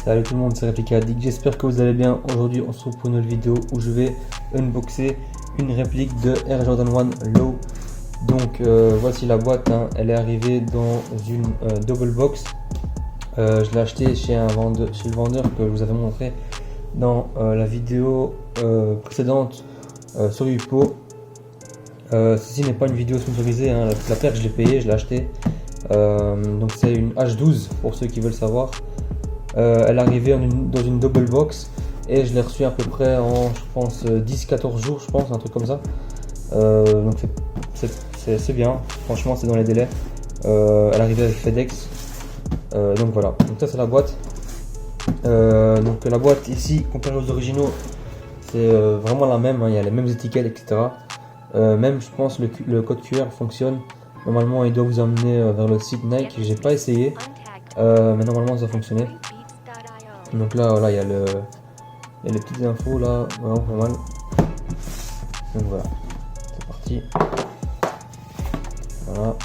Salut tout le monde, c'est Réplica Addict, j'espère que vous allez bien. Aujourd'hui on se retrouve pour une nouvelle vidéo où je vais unboxer une réplique de Air Jordan 1 Low. Donc voici la boîte, hein. Elle est arrivée dans une double box. Je l'ai acheté chez le vendeur que je vous avais montré dans la vidéo précédente sur Yupo. Ceci n'est pas une vidéo sponsorisée, hein. La paire je l'ai payée, je l'ai acheté. Donc c'est une H12 pour ceux qui veulent savoir. Elle est arrivée dans une double box et je l'ai reçue à peu près en, je pense, 10-14 jours, je pense, un truc comme ça. Donc c'est bien, franchement c'est dans les délais. Elle est arrivée avec FedEx. Donc voilà, donc ça c'est la boîte. Donc la boîte ici, comparée aux originaux, c'est vraiment la même, hein. Il y a les mêmes étiquettes, etc. Même je pense le code QR fonctionne. Normalement il doit vous emmener vers le site Nike, j'ai pas essayé, mais normalement ça fonctionnait. Donc là voilà, il y a les petites infos là, vraiment pas mal. Donc voilà, c'est parti. Voilà.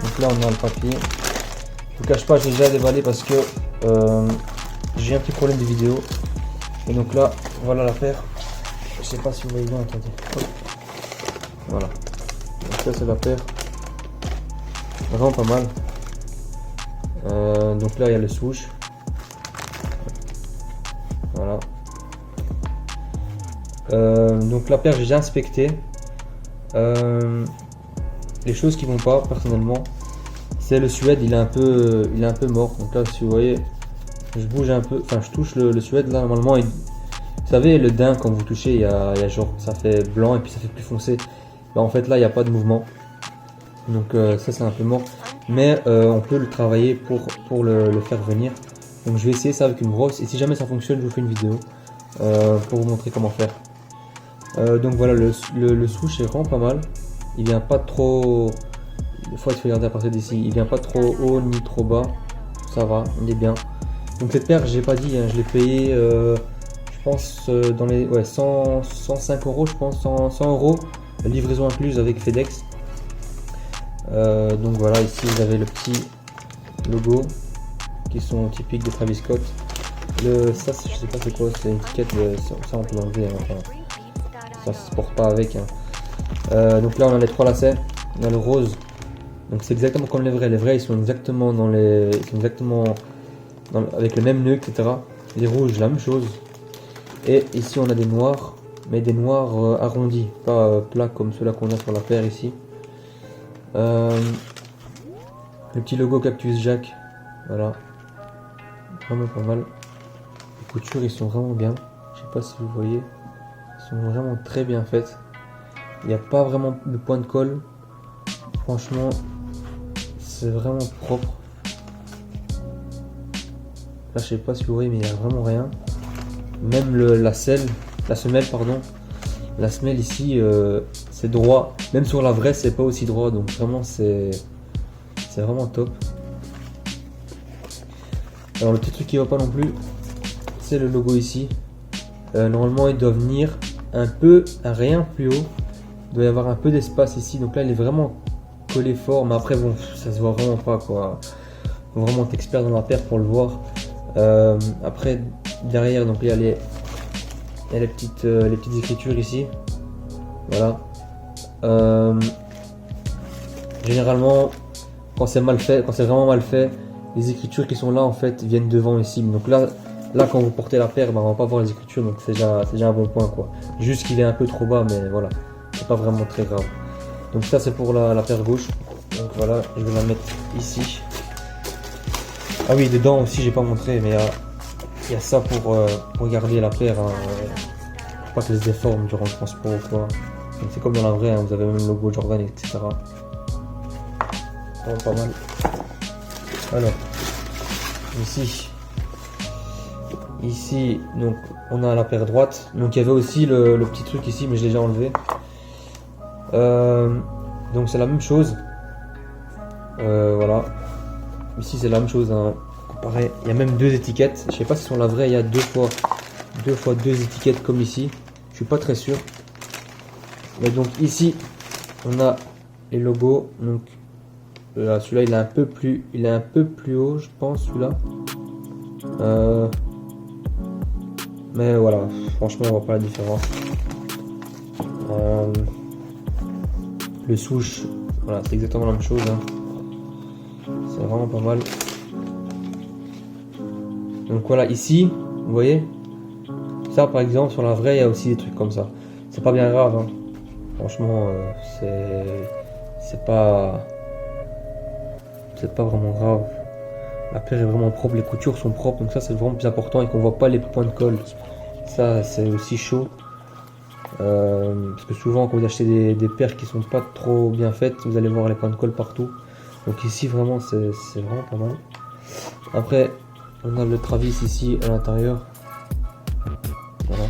Donc là on a le papier. Je vous cache pas, j'ai déjà déballé parce que j'ai un petit problème de vidéo. Et donc là, voilà la paire. Je sais pas si vous voyez bien, attendez. Hop. Voilà. Donc ça c'est la paire. Vraiment pas mal. Donc là il y a le swoosh. Voilà. Donc la paire j'ai déjà inspecté. Les choses qui vont pas personnellement, c'est le suède, il est un peu mort. Donc là si vous voyez, je bouge un peu, enfin je touche le suède là normalement. Vous savez le daim quand vous touchez, il y a genre ça fait blanc et puis ça fait plus foncé. Bah, en fait là il n'y a pas de mouvement. Donc ça c'est un peu mort. Mais on peut le travailler pour le faire venir. Donc je vais essayer ça avec une brosse. Et si jamais ça fonctionne, je vous fais une vidéo pour vous montrer comment faire. Donc voilà, le swoosh est vraiment pas mal. Il vient pas trop. Des fois il faut regarder à partir d'ici. Il vient pas trop haut ni trop bas. Ça va, il est bien. Donc cette paire, j'ai pas dit, hein, je l'ai payé je pense dans les 105 euros, je pense, 100 euros. Livraison incluse avec FedEx. Donc voilà, ici vous avez le petit logo qui sont typiques de Travis Scott. Ça je sais pas c'est quoi, c'est une étiquette, ça on peut l'enlever, hein, enfin, ça se porte pas avec, hein. Donc là on a les trois lacets, on a le rose, donc c'est exactement comme les vrais ils sont exactement avec le même nœud, etc. Les rouges la même chose, et ici on a des noirs, mais des noirs arrondis, pas plats comme ceux-là qu'on a sur la paire ici. Le petit logo Cactus Jack, voilà, vraiment pas mal. Les coutures ils sont vraiment bien, je sais pas si vous voyez, ils sont vraiment très bien faites. Il n'y a pas vraiment de point de colle, franchement c'est vraiment propre. Là je sais pas si vous voyez mais il n'y a vraiment rien. Même la semelle pardon, la semelle ici c'est droit, même sur la vraie c'est pas aussi droit, donc vraiment c'est vraiment top. Alors le petit truc qui va pas non plus, c'est le logo ici. Normalement il doit venir un rien plus haut, il doit y avoir un peu d'espace ici, donc là il est vraiment collé fort, mais après bon ça se voit vraiment pas quoi, faut vraiment être expert dans la paire pour le voir. Après derrière donc il y a les petites écritures ici, voilà. Généralement quand c'est mal fait, quand c'est vraiment mal fait, les écritures qui sont là en fait viennent devant ici. Donc là quand vous portez la paire, bah, on va pas voir les écritures, donc c'est déjà un bon point quoi. Juste qu'il est un peu trop bas, mais voilà, c'est pas vraiment très grave. Donc ça c'est pour la paire gauche. Donc voilà, je vais la mettre ici. Ah oui, dedans aussi j'ai pas montré, mais il y a ça pour garder la paire, hein, pour pas qu'elle se déforme durant le transport ou quoi. Donc c'est comme dans la vraie, hein, vous avez même le logo Jordan, etc. Vraiment pas mal. Alors ici donc on a la paire droite. Donc il y avait aussi le petit truc ici, mais je l'ai déjà enlevé. Donc c'est la même chose. Voilà. Ici c'est la même chose, hein. Pareil, il y a même deux étiquettes. Je sais pas si sur la vraie il y a deux fois deux étiquettes comme ici. Je suis pas très sûr. Mais donc ici on a les logos. Donc Celui-là il est un peu plus haut, je pense, celui-là. Mais voilà, franchement on voit pas la différence. Le souche, voilà, c'est exactement la même chose, hein. C'est vraiment pas mal. Donc voilà, ici, vous voyez, ça par exemple sur la vraie il y a aussi des trucs comme ça. C'est pas bien grave, hein. Franchement, c'est pas vraiment grave. La paire est vraiment propre, les coutures sont propres, donc ça c'est vraiment plus important, et qu'on voit pas les points de colle. Ça c'est aussi chaud. Parce que souvent quand vous achetez des paires qui sont pas trop bien faites, vous allez voir les points de colle partout. Donc ici vraiment c'est vraiment pas mal. Après on a le Travis ici à l'intérieur. Voilà.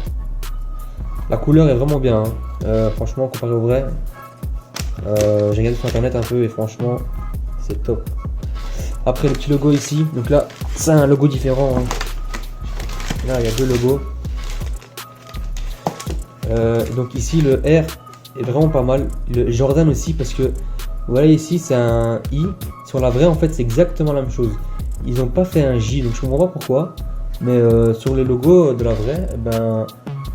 La couleur est vraiment bien, hein. Franchement comparé au vrai, j'ai regardé sur internet un peu et franchement c'est top. Après le petit logo ici, donc là c'est un logo différent, hein. Là il y a deux logos. Donc ici le R est vraiment pas mal, le Jordan aussi, parce que voilà, ici c'est un I, sur la vraie en fait c'est exactement la même chose. Ils n'ont pas fait un J, donc je comprends pas pourquoi, mais sur les logos de la vraie, ben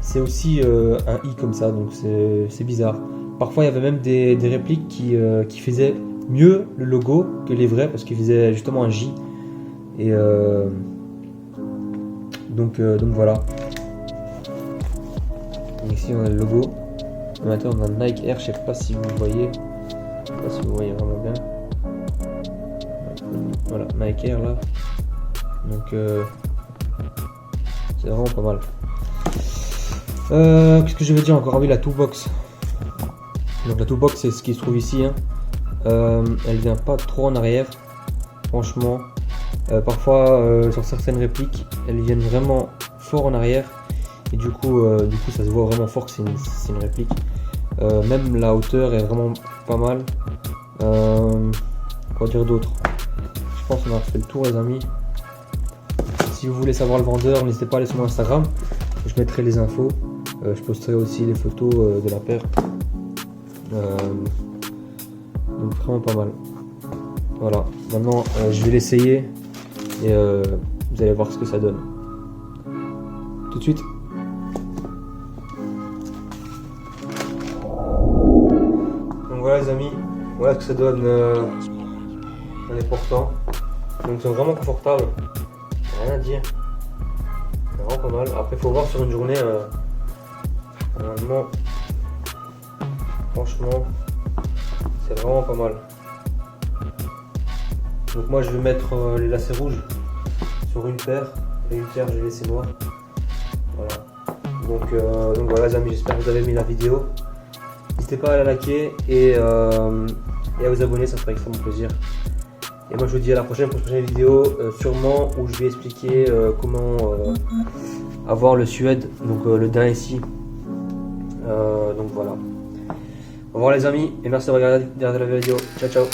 c'est aussi un I comme ça, donc c'est bizarre. Parfois il y avait même des répliques qui faisaient mieux le logo que les vrais, parce qu'ils faisaient justement un J. Et donc voilà. Donc ici on a le logo. Maintenant on a Nike Air, je sais pas si vous voyez. Je sais pas si vous voyez vraiment bien. Voilà, Nike Air là. Donc c'est vraiment pas mal. Qu'est-ce que je vais dire encore? Ah oui, la toolbox. Donc la toolbox c'est ce qui se trouve ici, hein. Elle vient pas trop en arrière, franchement. Parfois sur certaines répliques elles viennent vraiment fort en arrière, et du coup ça se voit vraiment fort que c'est une réplique. Même la hauteur est vraiment pas mal. Quoi dire d'autre? Je pense qu'on a fait le tour, les amis. Si vous voulez savoir le vendeur, n'hésitez pas à aller sur mon Instagram, je mettrai les infos. Je posterai aussi les photos de la paire. Donc vraiment pas mal. Voilà, maintenant je vais l'essayer et vous allez voir ce que ça donne. Tout de suite. Donc voilà les amis, voilà ce que ça donne en les portant. Donc c'est vraiment confortable, rien à dire. C'est vraiment pas mal. Après il faut voir sur une journée. Normalement, franchement, c'est vraiment pas mal. Donc moi je vais mettre les lacets rouges sur une paire et une paire je vais laisser noir. Voilà. Donc voilà les amis, j'espère que vous avez aimé la vidéo. N'hésitez pas à la liker et à vous abonner, ça ferait extrêmement plaisir. Et moi je vous dis à la prochaine pour une prochaine vidéo, sûrement où je vais expliquer comment avoir le suède, donc le daim ici. Donc voilà. Au revoir les amis et merci de regarder la vidéo. Ciao ciao.